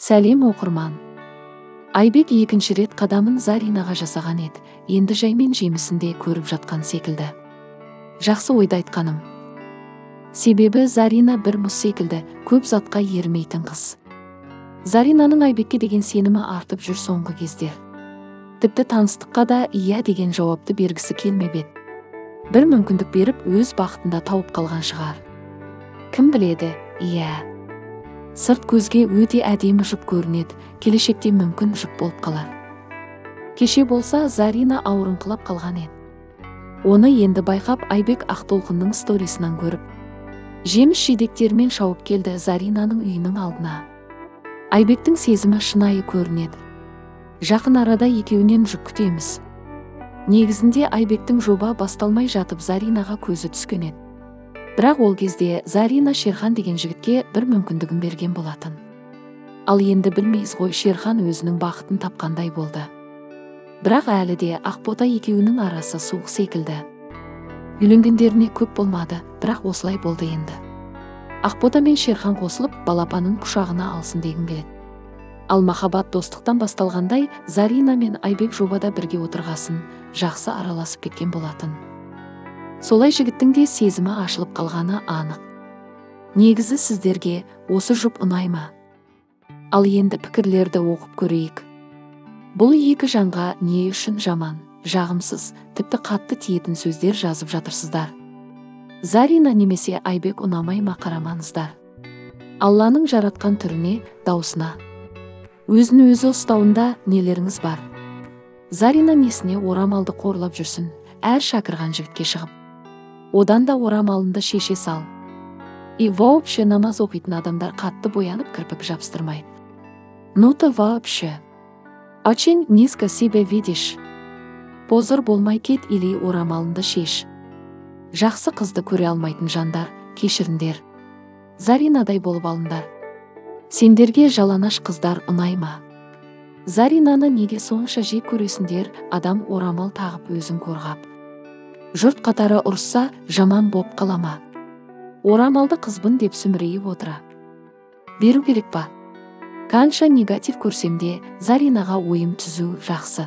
Сәлем оқырман. Айбек екінші рет қадамын Заринаға жасаған еді, енді жаймен жемісінде көріп жатқан секілді. Жақсы ойды айтқаным. Себебі Зарина бір мұз секілді, көп затқа ермейтін қыз. Заринаның Айбекке деген сенімі артып жүр соңғы кездер. Тіпті таныстыққа да иә деген жауапты бергісі келмеп еді. Бір мүмкіндік беріп, өз бақытында тауып қалған шығар. Кім біледі, иә. Сырт көзге өте әдемі жұп көрінеді, келешекте мүмкін жұп болып қалар. Кеше болса Зарина ауырыңқылап қалған еді. Оны енді байқап Айбек Ақтолқынның сторисынан көріп, жеміс жидектермен шауып келді Заринаның үйінің алдына. Айбектің сезімі шынайы көрінеді. Жақын арада екеуінен жұп күтеміз. Негізінде Айбектің жоба басталмай жатып Заринаға көзі түскен еді. Бірақ ол кезде Зарина Шерхан деген жігітке бір мүмкіндігін берген болатын. Ал енді білмейіз ғой, Шерхан өзінің бақытын тапқандай болды. Бірақ әлі де Ақбота екеуінің арасы суық секілді. Үйленгендеріне көп болмады, бірақ осылай болды енді. Ақбота мен Шерхан қосылып, балапанын құшағына алсын дегім келеді. Ал махаббат достықтан басталғандай, Зарина мен Айбек жобада бірге отырғасын, жақсы араласып кеткен болатын. Солай жігіттің де сезімі ашылып қалғаны анық. Негізі сіздерге осы жұп ұнай ма? Ал енді пікірлерді оқып көрейік. Бұл екі жанға не үшін жаман, жағымсыз, тіпті қатты тиетін сөздер жазып жатырсыздар. Зарина немесе Айбек ұнамай ма, қарамаңыздар. Алланың жаратқан түріне, даусына. Өзін өзі ұстауында нелеріңіз бар? Зарина несіне орамалды қорлап жүрсін, әр шақырған жігітке шығып. Одан да орамалынды шеше сал. И вообще намаз оқитын адамдар қатты боянып кірпік жабыстырмайды. Ну ты вообще. Очень низко себя видишь. Позор болмай кет или орамалынды шеш. Жақсы қызды көре алмайтын жандар, кешіріңдер. Заринадай болып алыңдар. Сендерге жалаңаш қыздар ұнай ма? Заринаны неге сонша жек көресіңдер, адам орамал тағып өзін қорғап. Жұрт қатары ұрса, жаман боп қалама. Орамалды қызбын деп сүмірейіп отыра. Беру керек па? Қанша негатив көрсемде, Заринаға ойым түзу жақсы.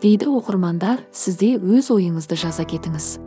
Дейді оқырмандар, сізде өз ойыңызды жаза кетіңіз.